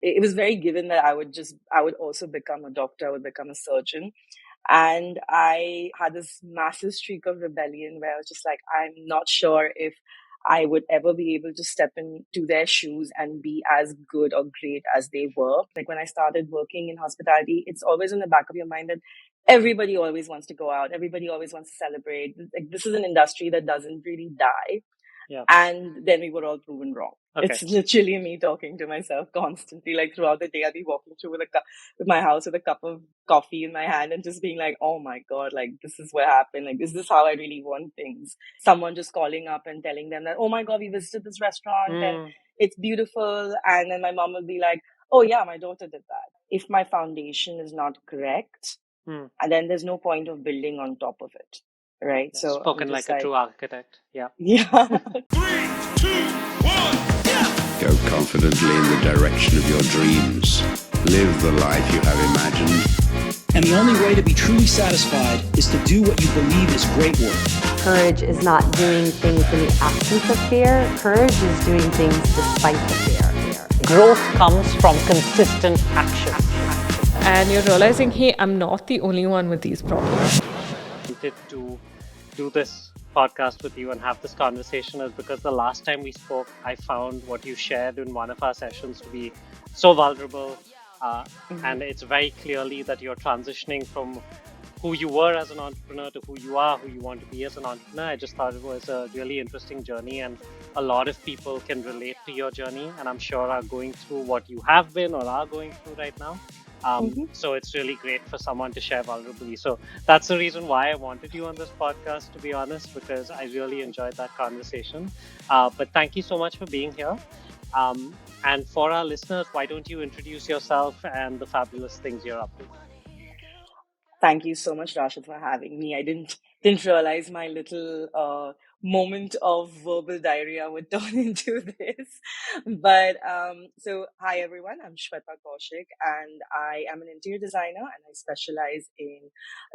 it was very given that I would also become a doctor, I would become a surgeon. And I had this massive streak of rebellion where I was just like, I'm not sure if I would ever be able to step into their shoes and be as good or great as they were. Like when I started working in hospitality, it's always in the back of your mind that everybody always wants to go out. Everybody always wants to celebrate. Like this is an industry that doesn't really die. Yeah. And then we were all proven wrong. Okay. It's literally me talking to myself constantly. Like throughout the day, I'd be walking through with my house with a cup of coffee in my hand and just being like, oh my God, like this is what happened. Like, is this how I really want things? Someone just calling up and telling them that, oh my God, we visited this restaurant and it's beautiful. And then my mom will be like, oh yeah, my daughter did that. If my foundation is not correct, and then there's no point of building on top of it. Right. Yeah, So spoken I'm just like a true architect. Yeah. yeah. 3, 2, 1, yeah! Go confidently in the direction of your dreams. Live the life you have imagined. And the only way to be truly satisfied is to do what you believe is great work. Courage is not doing things in the absence of fear. Courage is doing things despite the fear. Growth comes from consistent action. And you're realizing, hey, I'm not the only one with these problems. I wanted to do this podcast with you and have this conversation is because the last time we spoke, I found what you shared in one of our sessions to be so vulnerable. And it's very clearly that you're transitioning from who you were as an entrepreneur to who you are, who you want to be as an entrepreneur. I just thought it was a really interesting journey, and a lot of people can relate to your journey, and I'm sure are going through what you have been or are going through right now. So it's really great for someone to share vulnerably. So that's the reason why I wanted you on this podcast, to be honest, because I really enjoyed that conversation. But thank you so much for being here. And for our listeners, why don't you introduce yourself and the fabulous things you're up to? Thank you so much, Rashid, for having me. I didn't realize my little moment of verbal diarrhea would turn into this. But so hi everyone, I'm Shweta Kaushik, and I am an interior designer, and I specialize in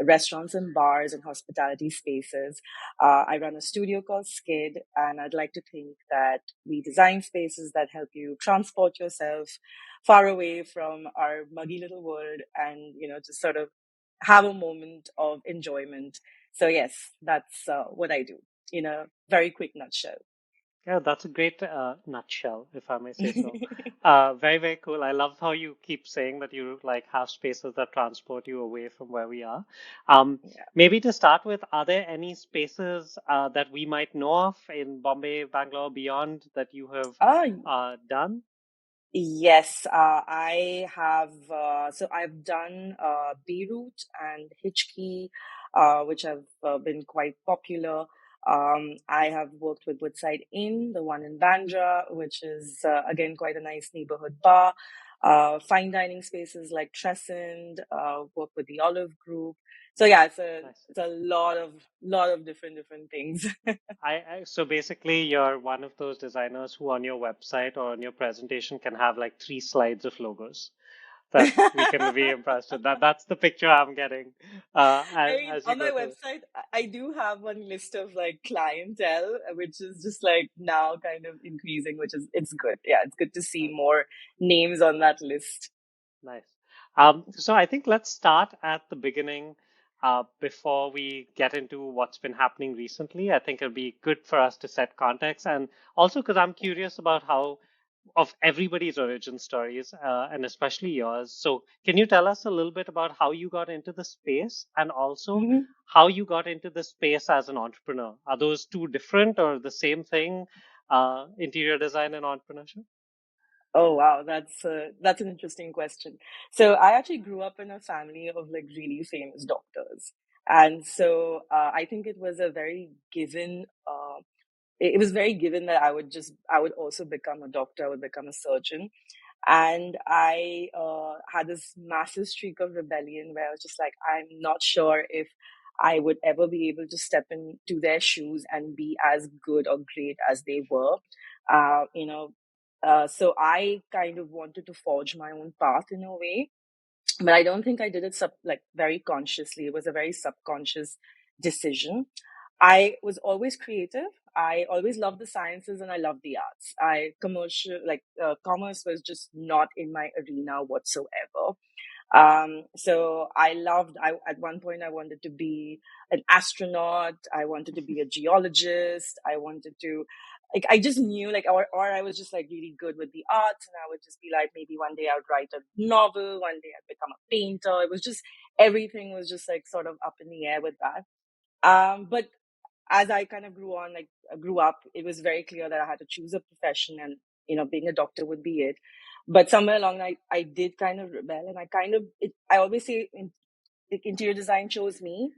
restaurants and bars and hospitality spaces. I run a studio called Skid, and I'd like to think that we design spaces that help you transport yourself far away from our muggy little world, and just sort of have a moment of enjoyment. So yes, that's what I do in a very quick nutshell. Yeah, that's a great nutshell, if I may say so. Very, very cool. I love how you keep saying that you like have spaces that transport you away from where we are. Maybe to start with, are there any spaces that we might know of in Bombay, Bangalore, beyond that you have done? Yes, I have. So I've done Beirut and Hitchkey, which have been quite popular. I have worked with Woodside Inn, the one in Bandra, which is again quite a nice neighborhood bar. Fine dining spaces like Trescent, work with the Olive Group. So yeah, it's a lot of different things. So basically, you're one of those designers who on your website or on your presentation can have like 3 slides of logos that we can be impressed with. That's the picture I'm getting. On my website, I do have one list of like clientele, which is just like now kind of increasing, it's good. Yeah, it's good to see more names on that list. Nice. So I think let's start at the beginning. Before we get into what's been happening recently, I think it'll be good for us to set context, and also because I'm curious about how of everybody's origin stories, and especially yours. So can you tell us a little bit about how you got into the space, and also how you got into the space as an entrepreneur? Are those two different or the same thing, interior design and entrepreneurship? Oh wow, that's an interesting question. So I actually grew up in a family of like really famous doctors, and so I think it was a very given. It was very given that I would also become a doctor. I would become a surgeon, and I had this massive streak of rebellion where I was just like, I'm not sure if I would ever be able to step into their shoes and be as good or great as they were. Uh, you know, so I kind of wanted to forge my own path in a way, but I don't think I did it like very consciously. It was a very subconscious decision. I was always creative. I always loved the sciences and I loved the arts. Commerce was just not in my arena whatsoever. So at one point, I wanted to be an astronaut. I wanted to be a geologist. I just knew or I was just like really good with the arts, and I would just be like, maybe one day I would write a novel, one day I'd become a painter. It was just, everything was just like sort of up in the air with that. But as I kind of grew up, it was very clear that I had to choose a profession, and being a doctor would be it. But somewhere along, I did kind of rebel, and I always say interior design chose me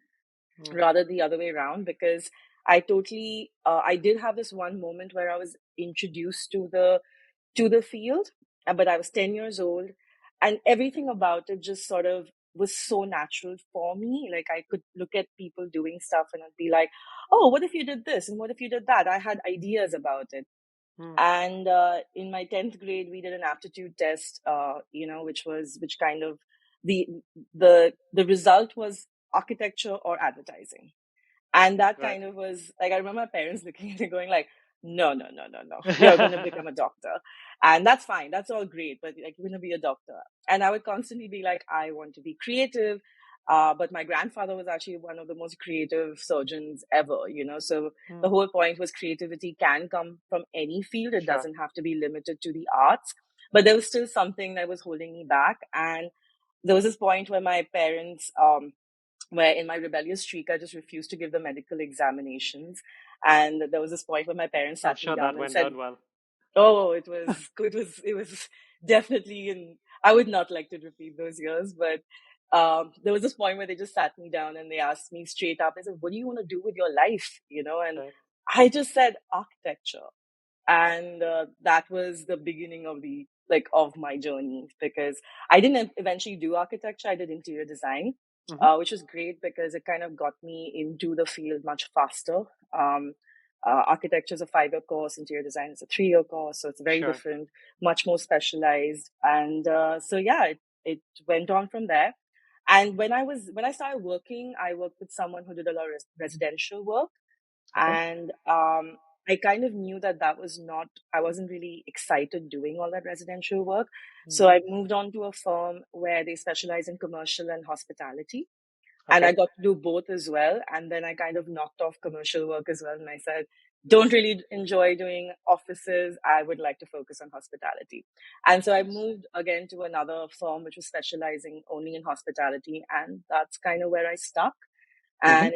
Mm. rather the other way around, because I did have this one moment where I was introduced to the field, but I was 10 years old, and everything about it just sort of was so natural for me. Like, I could look at people doing stuff and I'd be like, oh, what if you did this? And what if you did that? I had ideas about it. Mm. And in my 10th grade, we did an aptitude test, which kind of, the, the result was architecture or advertising. And that Right. kind of was like, I remember my parents looking at it going like, no, no, no, no, no, you're going to become a doctor. And that's fine. That's all great. But like, you're going to be a doctor. And I would constantly be like, I want to be creative. But my grandfather was actually one of the most creative surgeons ever. So the Mm. whole point was creativity can come from any field. It Sure. doesn't have to be limited to the arts. But there was still something that was holding me back. And there was this point where my parents, where in my rebellious streak, I just refused to give the medical examinations. And there was this point where my parents I'm sat me sure that down and went said, down well. oh, it was definitely, and I would not like to repeat those years, but there was this point where they just sat me down and they asked me straight up, they said, what do you want to do with your life? And Right. I just said architecture. And that was the beginning of of my journey, because I didn't eventually do architecture. I did interior design, Hmm. which was great because it kind of got me into the field much faster. Architecture is a 5-year course, interior design is a 3-year course, so it's very Sure. different, much more specialized. And so yeah, it went on from there. And when I started working, I worked with someone who did a lot of residential work. Okay. And I kind of knew that was not, I wasn't really excited doing all that residential work. Mm. So I moved on to a firm where they specialize in commercial and hospitality. And I Okay. got to do both as well. And then I kind of knocked off commercial work as well. And I said, don't really enjoy doing offices. I would like to focus on hospitality. And so I Nice. moved again to another firm, which was specializing only in hospitality. And that's kind of where I stuck. Hmm. And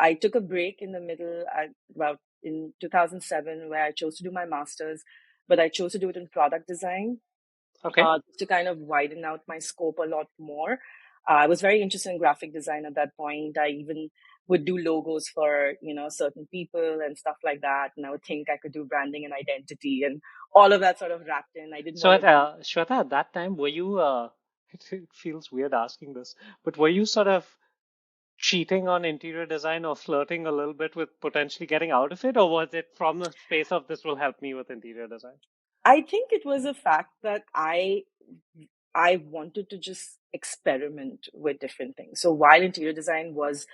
I took a break in the middle at about in 2007, where I chose to do my master's, but I chose to do it in product design, Okay. to kind of widen out my scope a lot more. I was very interested in graphic design at that point. I even would do logos for, certain people and stuff like that. And I would think I could do branding and identity and all of that sort of wrapped in. I didn't So want at to be. Shweta, at that time, were you? It feels weird asking this, but were you sort of cheating on interior design or flirting a little bit with potentially getting out of it, or was it from the space of this will help me with interior design? I think it was a fact that I wanted to just experiment with different things. So while interior design was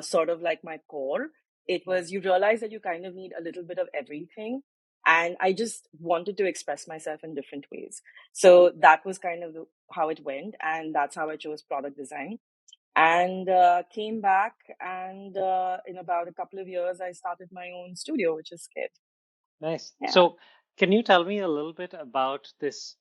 sort of like my core, it Mm. was, you realize that you kind of need a little bit of everything. And I just wanted to express myself in different ways. So that was kind of how it went. And that's how I chose product design. And came back. And in about a couple of years, I started my own studio, which is Kid. Nice. Yeah. So can you tell me a little bit about this?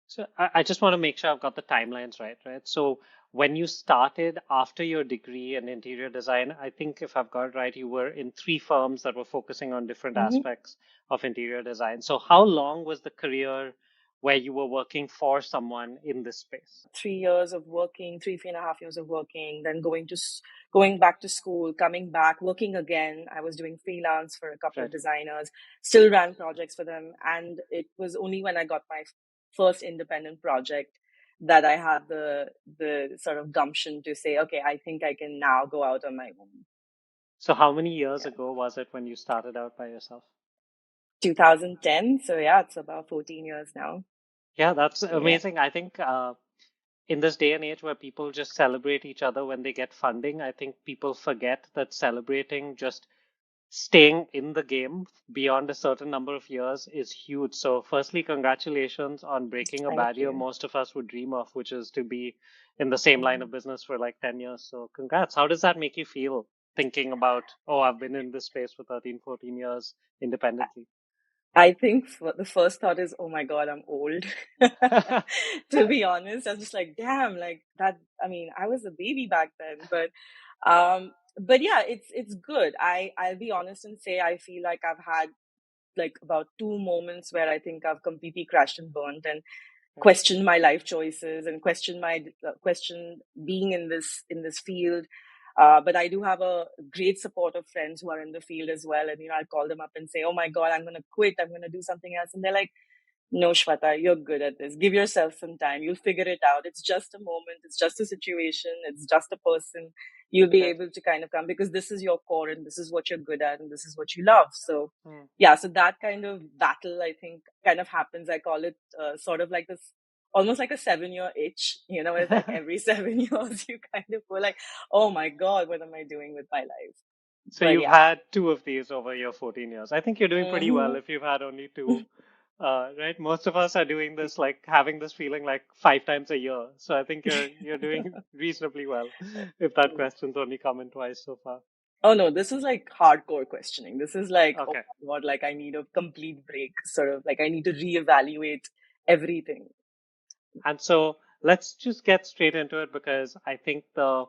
So I just want to make sure I've got the timelines right, right? So when you started after your degree in interior design, I think if I've got it right, you were in 3 firms that were focusing on different Mhm. aspects of interior design. So how long was the career where you were working for someone in this space? 3 years of working, 3.5 years of working, then going back to school, coming back, working again. I was doing freelance for a couple of Right. designers, still ran projects for them. And it was only when I got my first independent project that I had the sort of gumption to say, okay, I think I can now go out on my own. So how many years Yeah. ago was it when you started out by yourself? 2010. So yeah, it's about 14 years now. Yeah, that's Yeah. amazing. I think in this day and age where people just celebrate each other when they get funding, I think people forget that celebrating just staying in the game beyond a certain number of years is huge. So, firstly, congratulations on breaking a Thank barrier you. most of us would dream of, which is to be in the same line Mhm. of business for like 10 years. So, congrats. How does that make you feel thinking about, oh, I've been in this space for 13, 14 years independently? I think the first thought is, oh my God, I'm old. To be honest, I was just like, damn, like that. I mean, I was a baby back then, but yeah, it's good. I'll be honest and say I feel like I've had like about two moments where I think I've completely crashed and burned and questioned my life choices and questioned being in this field. But I do have a great support of friends who are in the field as well, and I call them up and say, "Oh my God, I'm going to quit. I'm going to do something else," and they're like, "No, Shweta, you're good at this. Give yourself some time. You'll figure it out. It's just a moment. It's just a situation. It's just a person. You'll be Yeah. able to kind of come because this is your core and this is what you're good at and this is what you love." So, Hmm. yeah, so that kind of battle, I think, kind of happens. I call it sort of like this, almost like a 7 year itch. It's like every 7 years you kind of go like, "Oh my God, what am I doing with my life?" So But you've yeah. had two of these over your 14 years. I think you're doing pretty well Hmm. if you've had only two, right? Most of us are doing this, like having this feeling like 5 times a year. So I think you're doing reasonably well, if that question's only come in twice so far. Oh no, this is like hardcore questioning. This is like, oh Okay. my God, like I need a complete break, sort of like I need to reevaluate everything. And so let's just get straight into it because I think the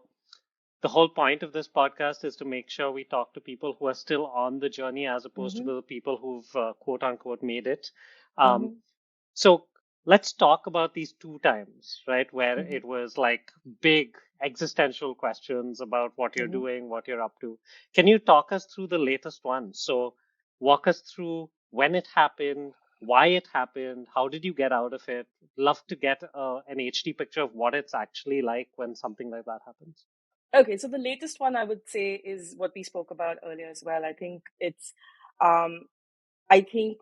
whole point of this podcast is to make sure we talk to people who are still on the journey as opposed to Hmm. the people who've quote unquote made it. Um, Hmm. So let's talk about these two times, right? Where Hmm. it was like big existential questions about what you're Hmm. doing, what you're up to. Can you talk us through the latest one? So walk us through when it happened, why it happened, how did you get out of it? Love to get an HD picture of what it's actually like when something like that happens. Okay, so the latest one I would say is what we spoke about earlier as well. I think um, I think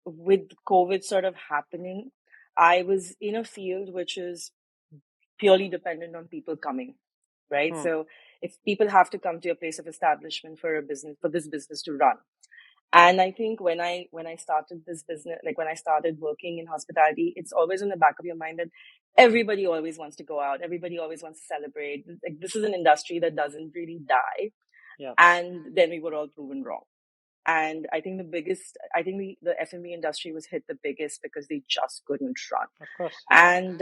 with COVID sort of happening, I was in a field which is purely dependent on people coming, right? Hmm, So if people have to come to a place of establishment for a business, for this business to run. And I think when I started this business, like when I started working in hospitality, it's always in the back of your mind that everybody always wants to go out, everybody always wants to celebrate. Like this is an industry that doesn't really die. yeah, And then we were all proven wrong. And I think I think the F&B industry was hit the biggest because they just couldn't run. of course, yeah. And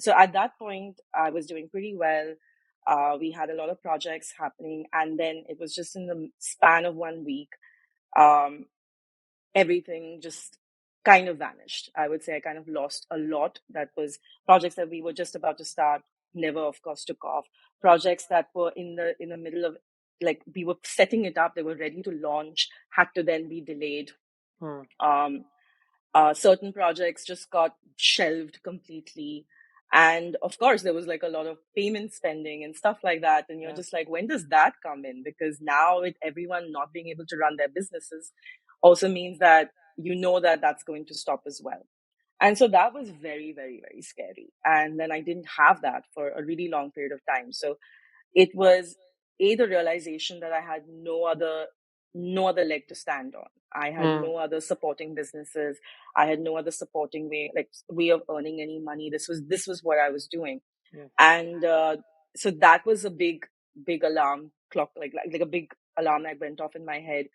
so at that point, I was doing pretty well. We had a lot of projects happening, and then it was just in the span of 1 week. Um, Everything just kind of vanished. I would say I kind of lost a lot. That was projects that we were just about to start, never, of course, took off. Projects that were in the middle of, like, we were setting it up, they were ready to launch, had to then be delayed. Hmm, Um, Certain projects just got shelved completely. And of course, there was like a lot of payment spending and stuff like that. And you're yeah. just like, when does that come in? Because now, with everyone not being able to run their businesses, also means that that that's going to stop as well. And so that was very, very, very scary. And then I didn't have that for a really long period of time. So it was the realization that I had no other leg to stand on. I had Hmm, no other supporting businesses. I had no other supporting way of earning any money. This was what I was doing. yeah. And so that was a big alarm clock, like a big alarm that went off in my head,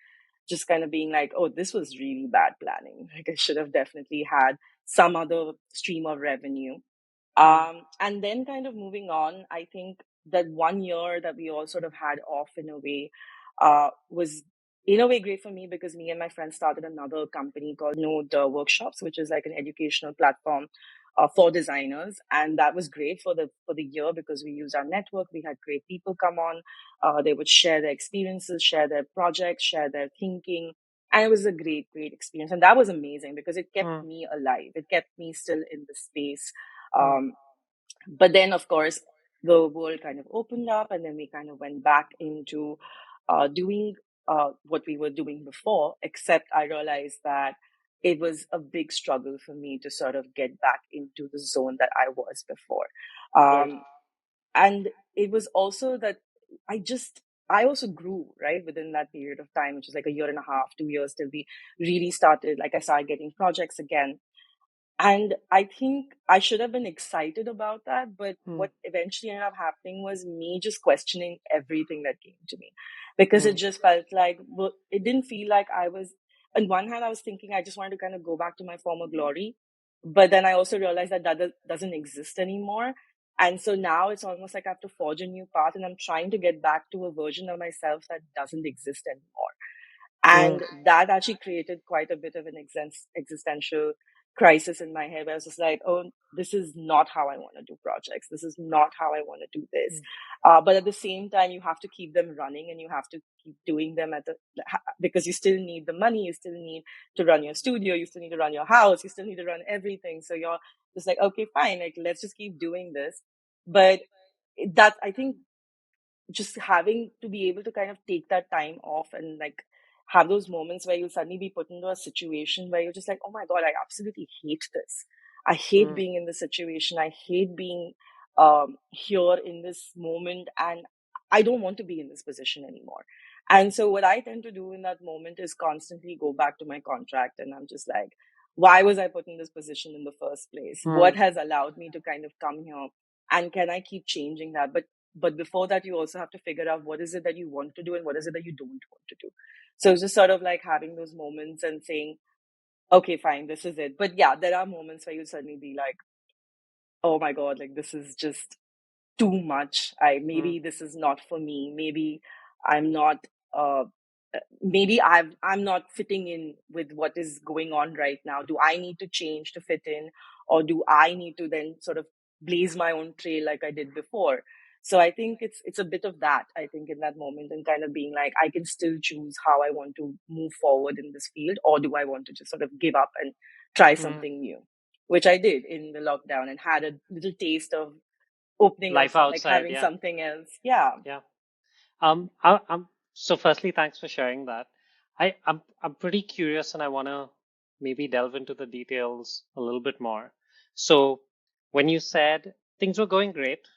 just kind of being like, oh, this was really bad planning. Like I should have definitely had some other stream of revenue. Hmm, And then kind of moving on, I think that 1 year that we all sort of had off in a way was in a way great for me because me and my friends started another company called Node Workshops, which is like an educational platform for designers. And that was great for the year because we used our network. We had great people come on. They would share their experiences, share their projects, share their thinking. And it was a great experience. And that was amazing because it kept hmm, me alive. It kept me still in the space. hmm, um, but then, of course, the world kind of opened up, and then we kind of went back into doing what we were doing before. Except I realized that it was a big struggle for me to sort of get back into the zone that I was before. right. Um, and it was also that I just I also grew, right, within that period of time, which is like a year and a half, 2 years till we really started, like I started getting projects again. And I think I should have been excited about that. But Mm, what eventually ended up happening was me just questioning everything that came to me, because it mm, just felt like, well, it didn't feel like I was, on one hand, I was thinking I just wanted to kind of go back to my former glory. But then I also realized that doesn't exist anymore. And so now it's almost like I have to forge a new path, and I'm trying to get back to a version of myself that doesn't exist anymore. mm, And that actually created quite a bit of an existential crisis in my head, where I was just like, oh, this is not how I want to do projects. This is not how I want to do this. But at the same time, you have to keep them running, and you have to keep doing them because you still need the money. You still need to run your studio. You still need to run your house. You still need to run everything. So you're just like, okay, fine. Like, let's just keep doing this. But that, I think, just having to be able to kind of take that time off and like have those moments where you'll suddenly be put into a situation where you're just like, oh my God, I absolutely hate this. I hate mm, being in this situation. I hate being here in this moment. And I don't want to be in this position anymore. And so what I tend to do in that moment is constantly go back to my contract. And I'm just like, why was I put in this position in the first place? What mm, has allowed me to kind of come here? And can I keep changing that? But before that, you also have to figure out what is it that you want to do and what is it that you don't want to do. So it's just sort of like having those moments and saying, okay, fine, this is it. But yeah, there are moments where you suddenly be like, oh my God, like this is just too much. mm, Maybe this is not for me. Maybe I'm not uh maybe I'm not fitting in with what is going on right now. Do I need to change to fit in, or do I need to then sort of blaze my own trail like I did before? So I think it's a bit of that, I think, in that moment, and kind of being like, I can still choose how I want to move forward in this field, or do I want to just sort of give up and try mm. something new, which I did in the lockdown and had a little taste of opening up, Life like outside, having yeah, something else. Yeah. yeah. So firstly, thanks for sharing that. I'm pretty curious, and I want to maybe delve into the details a little bit more. So, when you said things were going great,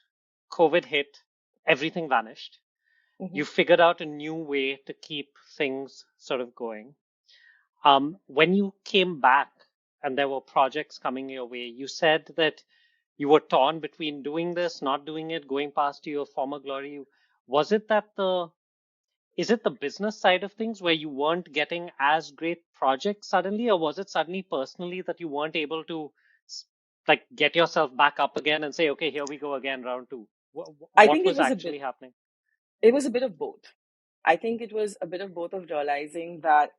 COVID hit, everything vanished. Hmm. You figured out a new way to keep things sort of going. When you came back and there were projects coming your way, you said that you were torn between doing this, not doing it, going past to your former glory. Was it that the Is it the business side of things where you weren't getting as great projects suddenly, or was it suddenly personally that you weren't able to like get yourself back up again and say, okay, here we go again, round two? What, I what think was actually happening? it was a bit of both. I think it was a bit of both, of realizing that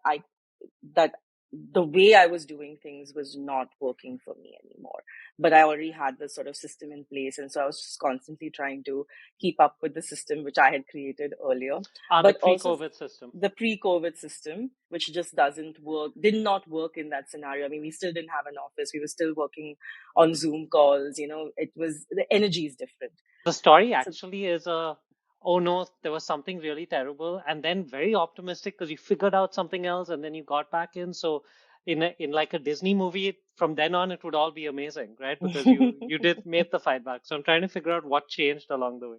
the way I was doing things was not working for me anymore. But I already had the sort of system in place. And so I was just constantly trying to keep up with the system which I had created earlier. The But also pre-COVID system. the pre-COVID system, which just doesn't work, did not work in that scenario. I mean, we still didn't have an office. We were still working on Zoom calls. It was, the energy is different. The story So actually is oh no, there was something really terrible, and then very optimistic because you figured out something else, and then you got back in. So in like a Disney movie, from then on it would all be amazing, right? Because you did made the fight back. So I'm trying to figure out what changed along the way.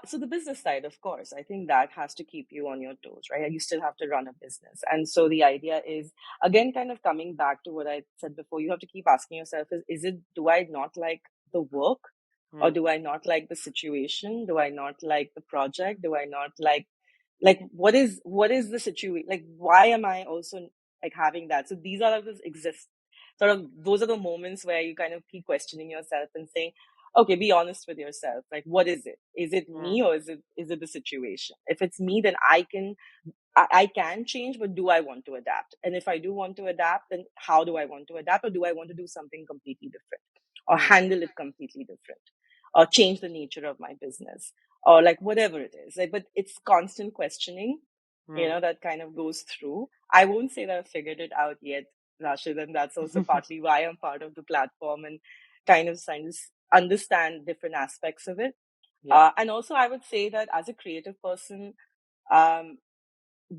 So the business side, of course, I think that has to keep you on your toes, right? You still have to run a business. And so the idea is, again, kind of coming back to what I said before, you have to keep asking yourself, do I not like the work, or Hmm. do I not like the situation? Do I not like the project? Do I not like what is the situation? Like, why am I also like having that? So these are the exist sort of, those are the moments where you kind of keep questioning yourself and saying, okay, be honest with yourself. Like, what is it? Is it Hmm. me, or is it the situation? If it's me, then I can change, but do I want to adapt? And if I do want to adapt, then how do I want to adapt? Or do I want to do something completely different, or Hmm. handle it completely different, or change the nature of my business, or like whatever it is? Like, but it's constant questioning, Hmm. that kind of goes through. I won't say that I've figured it out yet, Rashid, and that's also partly why I'm part of the platform and kind of trying to understand different aspects of it. Yeah. And also, I would say that as a creative person, um,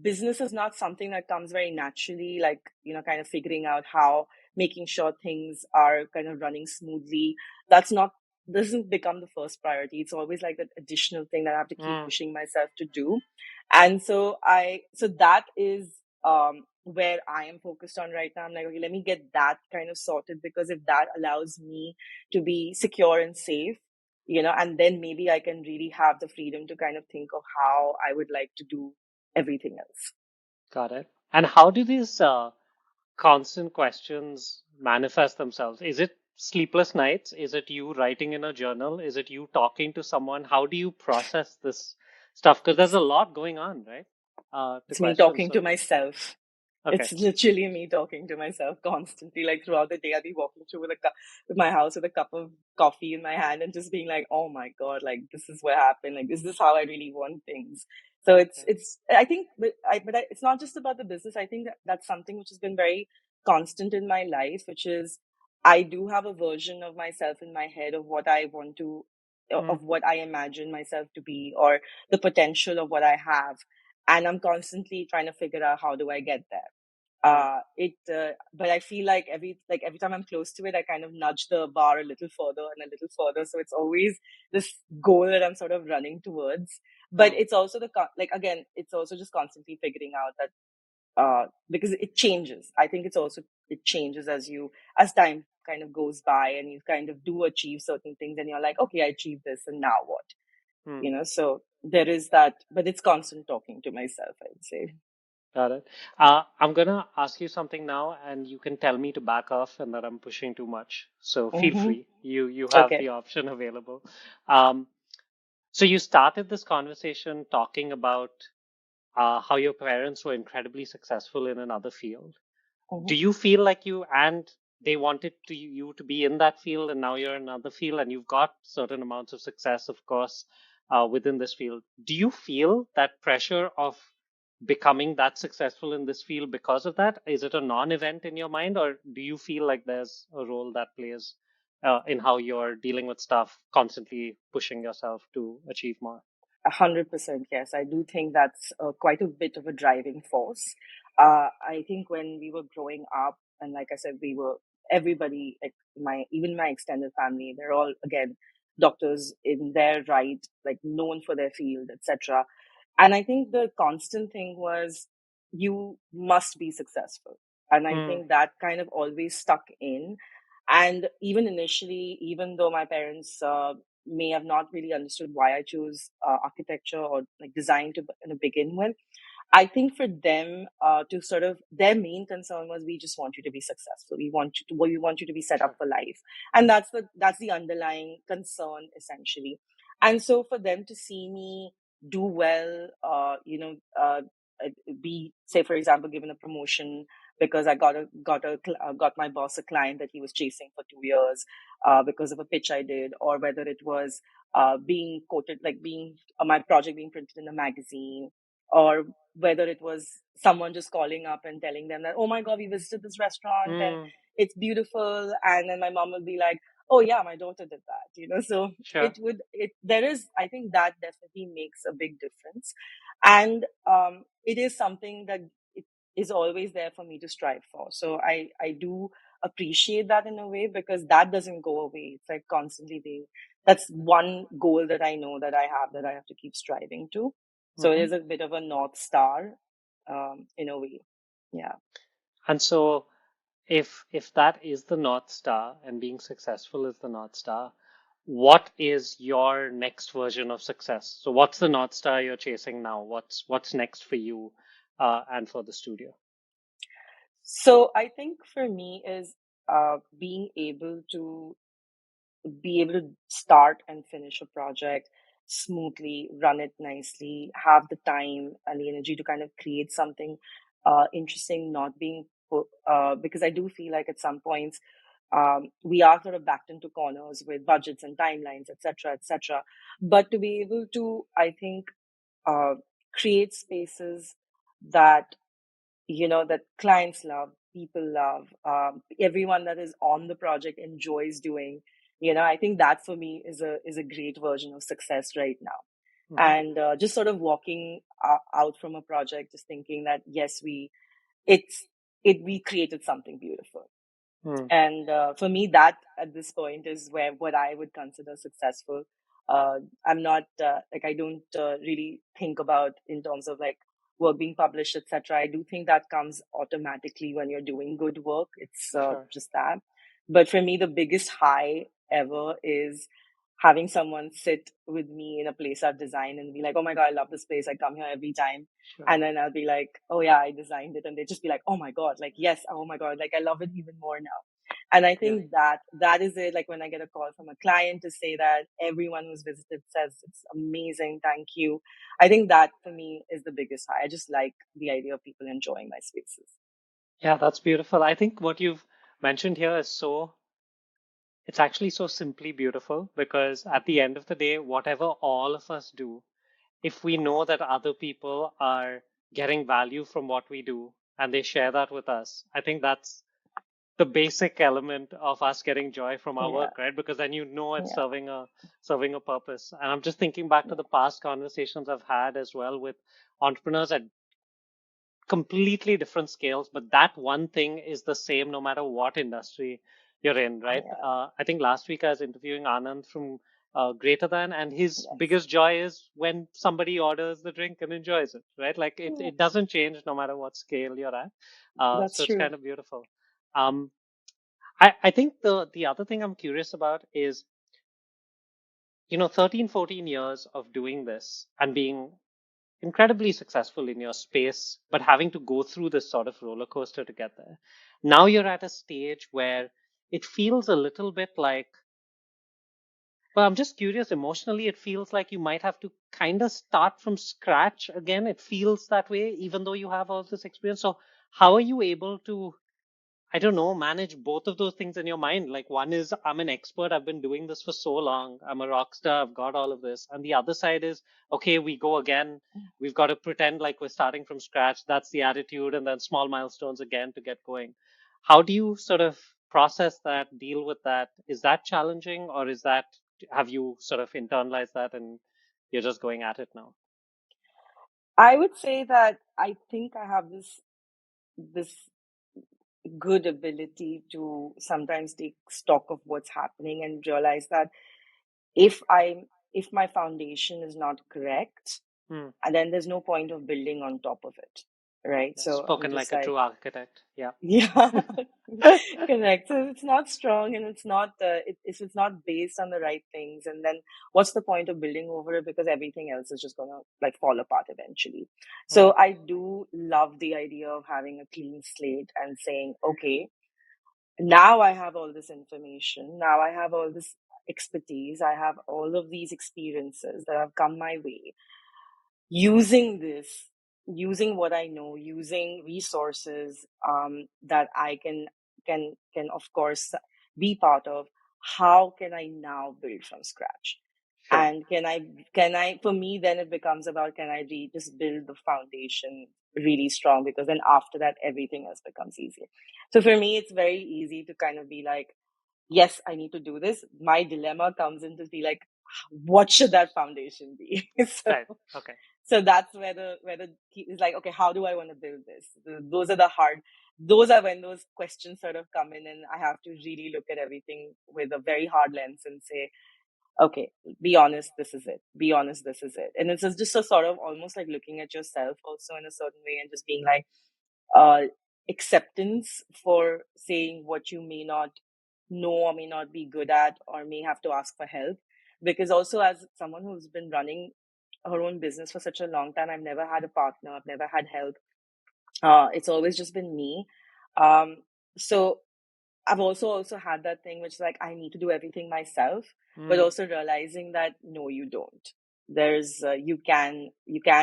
business is not something that comes very naturally, like, kind of figuring out how, making sure things are kind of running smoothly. That's not doesn't become the first priority. It's always like that additional thing that I have to keep Mm, pushing myself to do. And so that is where I am focused on right now. I'm like, okay, let me get that kind of sorted, because if that allows me to be secure and safe, and then maybe I can really have the freedom to kind of think of how I would like to do everything else. got it. And how do these constant questions manifest themselves? Is it sleepless nights? Is it you writing in a journal? Is it you talking to someone? How do you process this stuff? Because there's It's a lot going on, right? The it's me questions. talking to So, myself. okay. It's literally me talking to myself constantly. Like throughout the day, I'll be walking through with my house with a cup of coffee in my hand and just being like, "Oh my god, like this is what happened. Like this is how I really want things." So Okay. it's I think, it's not just about the business. I think that that's something which has been very constant in my life, which is I do have a version of myself in my head of what I want to, Mm, of what I imagine myself to be, or the potential of what I have, and I'm constantly trying to figure out how do I get there. right. But I feel like every time I'm close to it, I kind of nudge the bar a little further and a little further. So it's always this goal that I'm sort of running towards. But Mm, it's also again, it's also just constantly figuring out that, because it changes. I think it changes as time kind of goes by, and you kind of do achieve certain things, and you're like, okay, I achieved this, and now what? mm, So there is that, but it's constant talking to myself, I'd say. got it. I'm gonna ask you something now, and you can tell me to back off and that I'm pushing too much. So feel Hmm. free. You have Okay. the option available. Um, so you started this conversation talking about how your parents were incredibly successful in another field. Hmm. Do you feel like they wanted you to be in that field, and now you're in another field, and you've got certain amounts of success, of course, within this field? Do you feel that pressure of becoming that successful in this field because of that? Is it a non-event in your mind, or do you feel like there's a role that plays in how you're dealing with stuff, constantly pushing yourself to achieve more? 100% yes. I do think that's quite a bit of a driving force. I think when we were growing up, and like I said, everybody, like even my extended family, they're all, again, doctors in their right, like known for their field, etc. And I think the constant thing was, you must be successful. And I Mm, think that kind of always stuck in. And even initially, even though my parents may have not really understood why I chose architecture or like design to begin with, I think for them, to sort of their main concern was, we just want you to be successful. We want you to be set up sure. for life, and that's the underlying concern essentially. And so for them to see me do well, be, say for example, given a promotion because I got my boss a client that he was chasing for 2 years, because of a pitch I did, or whether it was being quoted, like being my project being printed in a magazine, or whether it was someone just calling up and telling them that, oh my god, we visited this restaurant and Mm, it's beautiful, and then my mom will be like, oh yeah, my daughter did that, so sure. there is, I think that definitely makes a big difference. And it is something that it is always there for me to strive for. So I do appreciate that in a way, because that doesn't go away. It's like constantly being, that's one goal that I know that I have to keep striving to. So it Hmm. is a bit of a North Star, in a way. Yeah. And so, if that is the North Star and being successful is the North Star, what is your next version of success? So, what's the North Star you're chasing now? What's next for you and for the studio? So I think for me is being able to start and finish a project smoothly, run it nicely, have the time and the energy to kind of create something interesting, not being because I do feel like at some points, we are sort of backed into corners with budgets and timelines, etc., etc. But to be able to, I think, uh, create spaces that that clients love, people love, everyone that is on the project enjoys doing. I think that for me is a great version of success right now. Hmm. And just sort of walking out from a project, just thinking that yes, it's it we created something beautiful. Hmm. And for me, that at this point is where what I would consider successful. I'm not like I don't really think about in terms of like work being published, etc. I do think that comes automatically when you're doing good work. It's Sure. just that. But for me, the biggest high ever is having someone sit with me in a place I've designed and be like, "Oh my god, I love this place. I come here every time." Sure. And then I'll be like, "Oh yeah, I designed it," and they just be like, "Oh my god, like yes, oh my god, like I love it even more now." And I Yeah. think that that is it. Like when I get a call from a client to say that everyone who's visited says it's amazing, thank you. I think that for me is the biggest high. I just like the idea of people enjoying my spaces. Yeah, that's beautiful. I think what you've mentioned here is it's actually so simply beautiful because at the end of the day, whatever all of us do, if we know that other people are getting value from what we do and they share that with us, I think that's the basic element of us getting joy from our Yeah, work, right? Because then you know it's yeah, serving a purpose. And I'm just thinking back to yeah, the past conversations I've had as well with entrepreneurs at completely different scales, but that one thing is the same no matter what industry you're in, right? yeah. I think last week I was interviewing Anand from Greater Than, and his Yes, biggest joy is when somebody orders the drink and enjoys it, right? Like yeah, it doesn't change no matter what scale you're at. that's So it's true. kind of beautiful. Um, I think the other thing I'm curious about is, 13, 14 years of doing this and being incredibly successful in your space, but having to go through this sort of roller coaster to get there. Now you're at a stage where it feels a little bit like, well, I'm just curious, emotionally, it feels like you might have to kind of start from scratch again. It feels that way, even though you have all this experience. So, how are you able to, I don't know, manage both of those things in your mind? Like one is I'm an expert, I've been doing this for so long, I'm a rock star, I've got all of this. And the other side is, okay, we go again. We've got to pretend like we're starting from scratch. That's the attitude, and then small milestones again to get going. How do you sort of process that, deal with that? Is that challenging, or is that, have you sort of internalized that and you're just going at it now? I would say that I think I have this good ability to sometimes take stock of what's happening and realize that if I if my foundation is not correct, Hmm. and then there's no point of building on top of it, right? Yeah, So I'm spoken just like a like, true architect. Yeah. yeah, correct. So it's not strong, and it's not if it's not based on the right things, and then what's the point of building over it, because everything else is just gonna like fall apart eventually. Hmm. So I do love the idea of having a clean slate and saying, okay, now I have all this information. Now I have all this expertise. I have all of these experiences that have come my way. Using this, using what I know, using resources that I can of course be part of. How can I now build from scratch? Sure. And can I for me then it becomes about, can I just build the foundation really strong, because then after that everything else becomes easier. So for me it's very easy to kind of be like, yes, I need to do this. My dilemma comes in to be like, what should that foundation be? so Right. Okay. so that's where the key is like, okay, how do I want to build this? Those are the hard, those are when those questions sort of come in, and I have to really look at everything with a very hard lens and say, okay, be honest, this is it. Be honest, this is it. And it's just a sort of almost like looking at yourself also in a certain way and just being like, uh, acceptance for saying what you may not know or may not be good at or may have to ask for help. Because also, as someone who's been running her own business for such a long time, I've never had a partner, I've never had help. It's always just been me. Um, so I've also had that thing which is like I need to do everything myself, but Hmm. also realizing that no, you don't. There's you can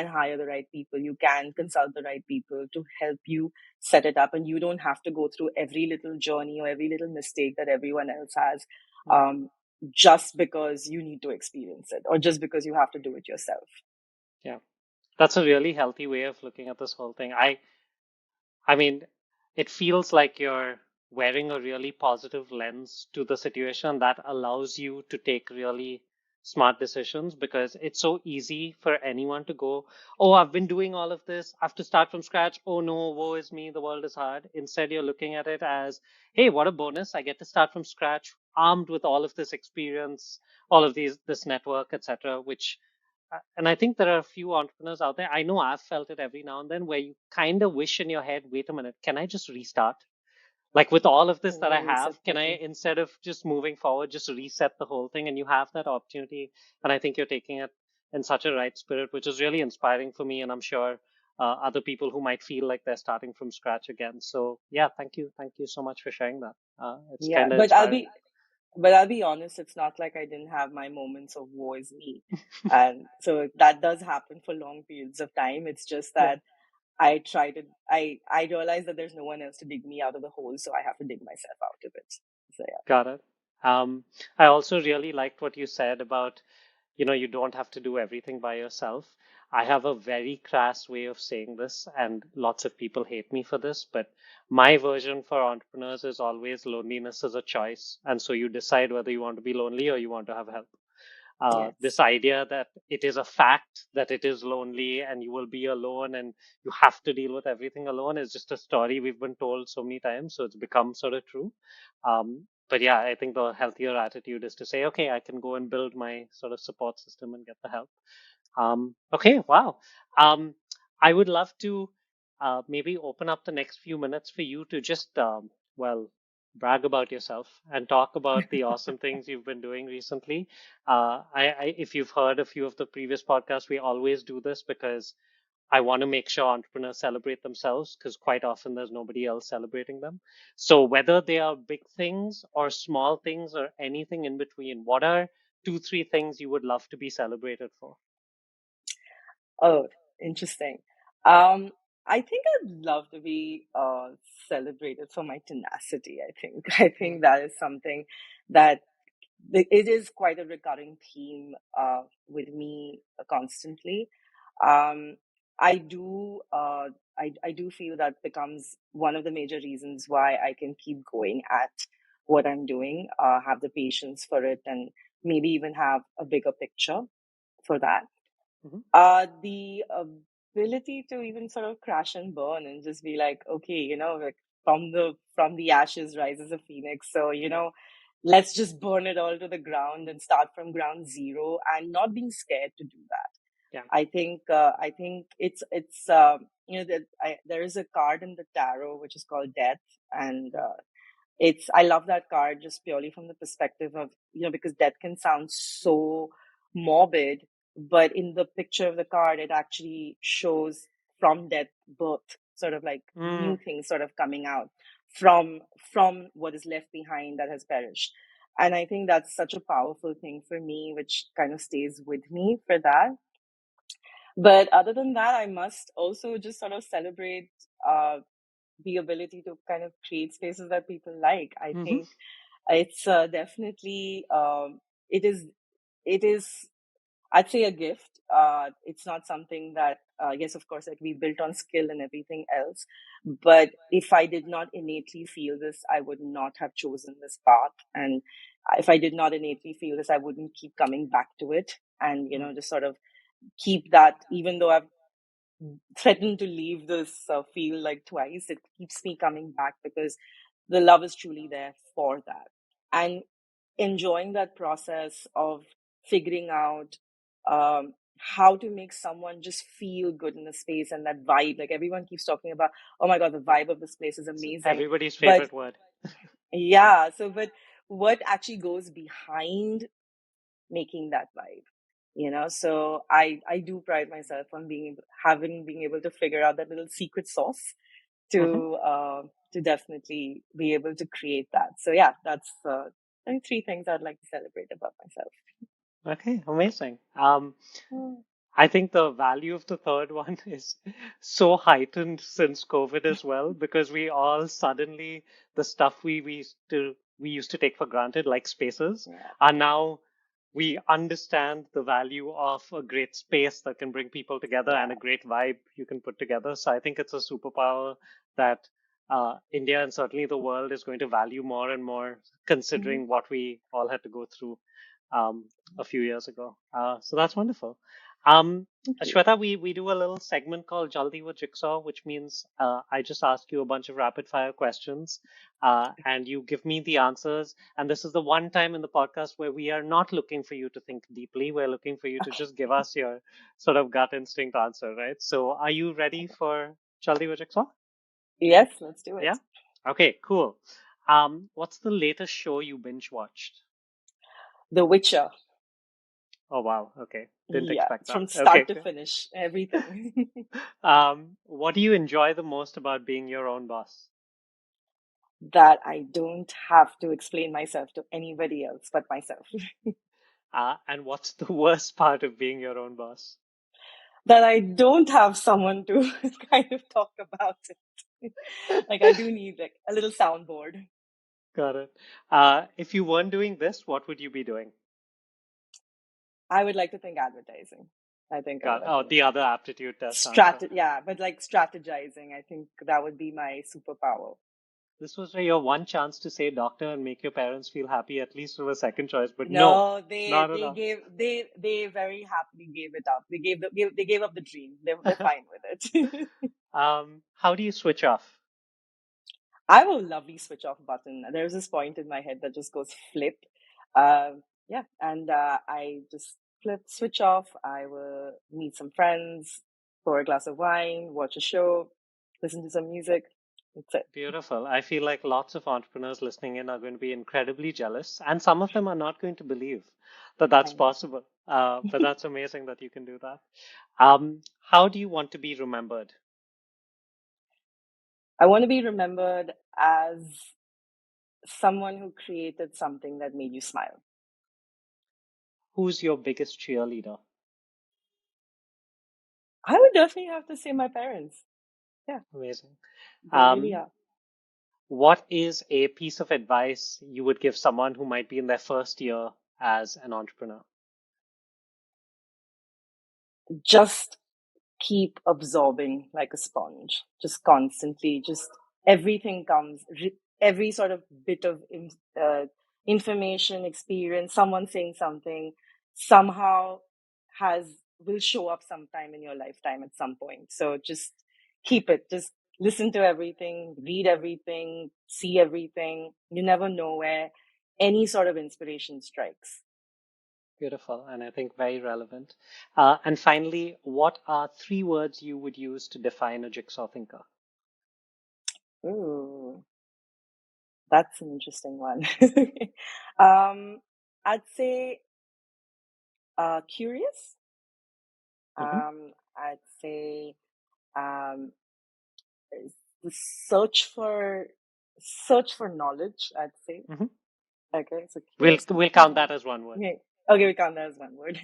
hire the right people, you can consult the right people to help you set it up, and you don't have to go through every little journey or every little mistake that everyone else has, Hmm. um, just because you need to experience it or just because you have to do it yourself. Yeah. That's a really healthy way of looking at this whole thing. I mean, it feels like you're wearing a really positive lens to the situation that allows you to take really smart decisions, because it's so easy for anyone to go, oh, I've been doing all of this, I have to start from scratch. Oh no, woe is me, the world is hard. Instead, you're looking at it as, hey, what a bonus. I get to start from scratch, armed with all of this experience, all of this network, etc., which and I think there are a few entrepreneurs out there. I know I've felt it every now and then where you kind of wish in your head, wait a minute, can I just restart? Like with all of this that I Reset have, can I, button. instead of just moving forward, just reset the whole thing? And you have that opportunity. And I think you're taking it in such a right spirit, which is really inspiring for me. And I'm sure other people who might feel like they're starting from scratch again. So yeah, thank you. Thank you so much for sharing that. It's Yeah, kind of inspiring. but I'll be honest, it's not like I didn't have my moments of woe is me. And so that does happen for long periods of time. It's just Yeah. that I realize that there's no one else to dig me out of the hole, so I have to dig myself out of it. So yeah. Got it. I also really liked what you said about, you don't have to do everything by yourself. I have a very crass way of saying this, and lots of people hate me for this, but my version for entrepreneurs is always loneliness is a choice. And so you decide whether you want to be lonely or you want to have help. This Yes. idea that it is a fact that it is lonely and you will be alone and you have to deal with everything alone is just a story we've been told so many times. So it's become sort of true. But yeah, I think the healthier attitude is to say, okay, I can go and build my sort of support system and get the help. Okay, wow. Um, I would love to maybe open up the next few minutes for you to just, well, brag about yourself and talk about the awesome things you've been doing recently. If you've heard a few of the previous podcasts, we always do this because I want to make sure entrepreneurs celebrate themselves because quite often there's nobody else celebrating them. So whether they are big things or small things or anything in between, what are two, three things you would love to be celebrated for? Oh, interesting. Um, I think I'd love to be celebrated for my tenacity. I think I Mm, think that is something that it is quite a recurring theme with me constantly. Um, I do I do feel that becomes one of the major reasons why I can keep going at what I'm doing, have the patience for it, and maybe even have a bigger picture for that. mhm, The ability to even sort of crash and burn and just be like, okay, like from the ashes rises a phoenix. So, let's just burn it all to the ground and start from ground zero and not being scared to do that. yeah. I think it's that there is a card in the tarot which is called death, and Mm, I love that card just purely from the perspective of, because death can sound so morbid, but in the picture of the card, it actually shows from death birth, sort of like new mm, things sort of coming out from what is left behind that has perished. And I think that's such a powerful thing for me, which kind of stays with me for that. But other than that, I must also just sort of celebrate uh, the ability to kind of create spaces that people like. I mhm, think it's definitely it is I'd say a gift. It's not something that yes, of course, like we built on skill and everything else. But if I did not innately feel this, I would not have chosen this path. And if I did not innately feel this, I wouldn't keep coming back to it. And mm, just sort of keep that, even though I've threatened to leave this field like twice, it keeps me coming back because the love is truly there for that. And enjoying that process of figuring out how to make someone just feel good in the space and that vibe. Like everyone keeps talking about, oh my God, the yeah. vibe of this place is It's amazing. everybody's But favorite word. yeah, but what actually goes behind making that vibe? So I do pride myself on being able to figure out that little secret sauce Mhm. to definitely be able to create that. So yeah, that's I think three things I'd like to celebrate about myself. Okay, amazing. Mm. I think the value of the third one is so heightened since COVID as well, because we all suddenly the stuff we used to take for granted, like spaces, Yeah. are now we understand the value of a great space that can bring people together and a Yeah. great vibe you can put together. So I think it's a superpower that India and certainly the world is going to value more and more, Mhm. considering what we all had to go through. um, a few years ago. So that's wonderful. Um, Thank you. Shweta, we do a little segment called Jaldi with Jigsaw, which means I just ask you a bunch of rapid fire questions, and you give me the answers. And this is the one time in the podcast where we are not looking for you to think deeply. We're looking for you to Okay. just give us your sort of gut instinct answer, right? So, are you ready for Jaldi with Jigsaw? Yes, let's do Yeah. it. Okay. Cool. What's the latest show you binge watched? The Witcher. Oh wow. Okay. Didn't Yeah, expect that. from start Okay. to finish, everything. What do you enjoy the most about being your own boss? That I don't have to explain myself to anybody else but myself. And what's the worst part of being your own boss? That I don't have someone to kind of talk about it. Like I do need like a little soundboard. Got it. If you weren't doing this, what would you be doing? I would like to think advertising. I think I would like Oh, to the other aptitude test answer. yeah, but like strategizing, I think that would be my superpower. This was your one chance to say doctor and make your parents feel happy, at least for a second choice, but no, No, not at all. they very happily gave it up. They gave up the dream. They're fine with it. How do you switch off? I have a lovely switch off button. There's this point in my head that just goes flip. Yeah, and I just flip switch off. I will meet some friends, pour a glass of wine, watch a show, listen to some music. That's it. Beautiful. I feel like lots of entrepreneurs listening in are going to be incredibly jealous, and some of them are not going to believe that I that's know. possible. But that's amazing that you can do that. How do you want to be remembered? I want to be remembered as someone who created something that made you smile. Who's your biggest cheerleader? I would definitely have to say my parents. Yeah, Amazing. they really Um, are. what is a piece of advice you would give someone who might be in their first year as an entrepreneur? Just keep absorbing like a sponge, just constantly, just everything comes, every sort of bit of information, experience, someone saying something somehow has will show up sometime in your lifetime at some point. So just keep it, just listen to everything, read everything, see everything. You never know where any sort of inspiration strikes. Beautiful, and I think very relevant. And finally, what are three words you would use to define a jigsaw thinker? Ooh, that's an interesting one. um, I'd say curious. Hmm. I'd say um, the search for knowledge. I'd say Hmm. okay. So We'll curious. we'll count that as one word. Yeah. Okay, we count that as one word.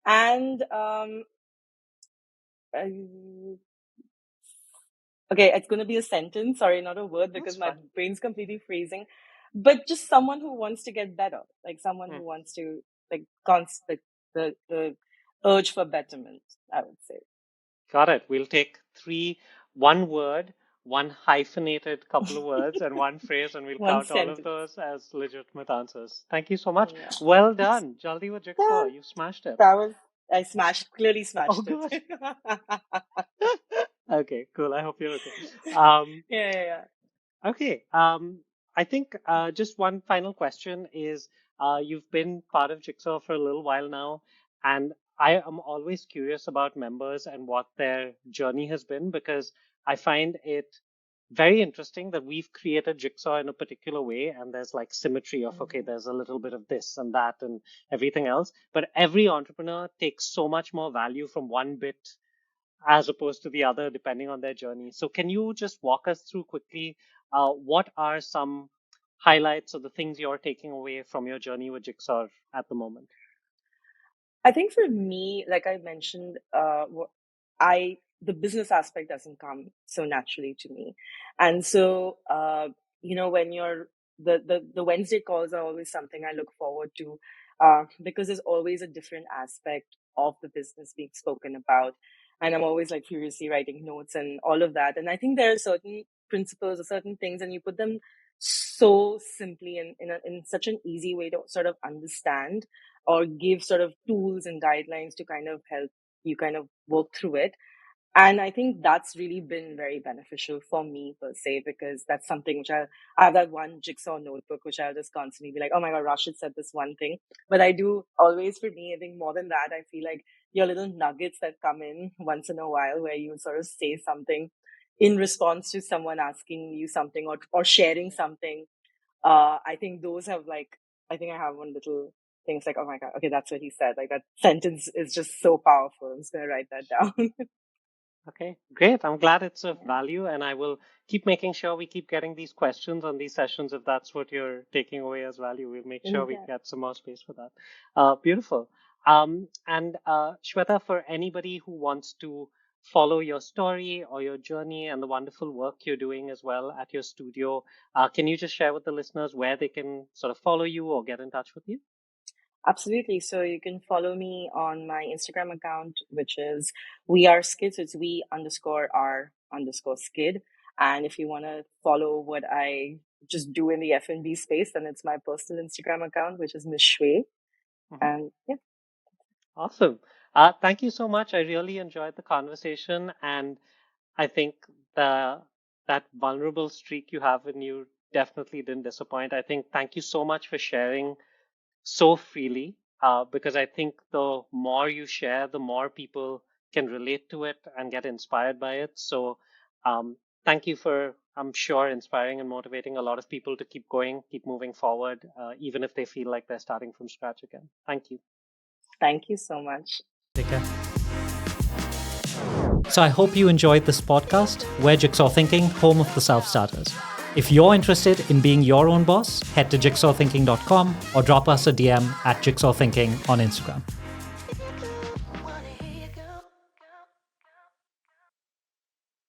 And uh, okay, it's going to be a sentence. Sorry, not a word That's because my fine. brain's completely freezing. But just someone who wants to get better, like someone Hmm. who wants to like the urge for betterment. I would say Got it. We'll take one word, one hyphenated couple of words, and one phrase, and we'll one count all of sentence. those as legitimate answers. Thank you so much. Yeah, Well done. Jaldi with Jigsaw. yeah. You smashed it. That was clearly Oh, smashed it. good. Okay, cool. I hope you're okay. Um, Yeah, yeah, yeah. Okay. I think just one final question is you've been part of Jigsaw for a little while now, and I am always curious about members and what their journey has been because I find it very interesting that we've created Jigsaw in a particular way, and there's like symmetry of, okay, Mhm. there's a little bit of this and that and everything else. But every entrepreneur takes so much more value from one bit as opposed to the other, depending on their journey. So, can you just walk us through quickly what are some highlights of the things you're taking away from your journey with Jigsaw at the moment? I think for me, like I mentioned, the business aspect doesn't come so naturally to me, and so when the Wednesday calls are always something I look forward to, because there's always a different aspect of the business being spoken about, and I'm always like furiously writing notes and all of that. And I think there are certain principles or certain things, and you put them so simply and in such an easy way to sort of understand or give sort of tools and guidelines to kind of help you kind of work through it. And I think that's really been very beneficial for me per se, because that's something which I have that one Jigsaw notebook, which I'll just constantly be like, oh my God, Rashid said this one thing. But I do always, for me, I think more than that, I feel like your little nuggets that come in once in a while where you sort of say something in response to someone asking you something or sharing something. I think those have like, I think I have one little things like, oh my God, okay, that's what he said. Like that sentence is just so powerful. I'm just going to write that down. Okay, great. I'm glad it's of Yeah. value, and I will keep making sure we keep getting these questions on these sessions. If that's what you're taking away as value, we'll make sure we Yeah. get some more space for that. Beautiful. And Shweta, for anybody who wants to follow your story or your journey and the wonderful work you're doing as well at your studio, can you just share with the listeners where they can sort of follow you or get in touch with you? Absolutely. So you can follow me on my Instagram account, which is we are skid. So it's we_are_skid. And if you want to follow what I just do in the F&B space, then it's my personal Instagram account, which is Miss Shwe. Mhm. And yeah, Awesome. Thank you so much. I really enjoyed the conversation, and I think the that vulnerable streak you have in you definitely didn't disappoint. I think thank you so much for sharing so freely, because I think the more you share, the more people can relate to it and get inspired by it. So, thank you for, I'm sure, inspiring and motivating a lot of people to keep going, keep moving forward, even if they feel like they're starting from scratch again. Thank you. thank you so much. Take care. So I hope you enjoyed this podcast. We're Jigsaw Thinking, home of the self-starters. If you're interested in being your own boss, head to jigsawthinking.com or drop us a DM at Jigsaw Thinking on Instagram.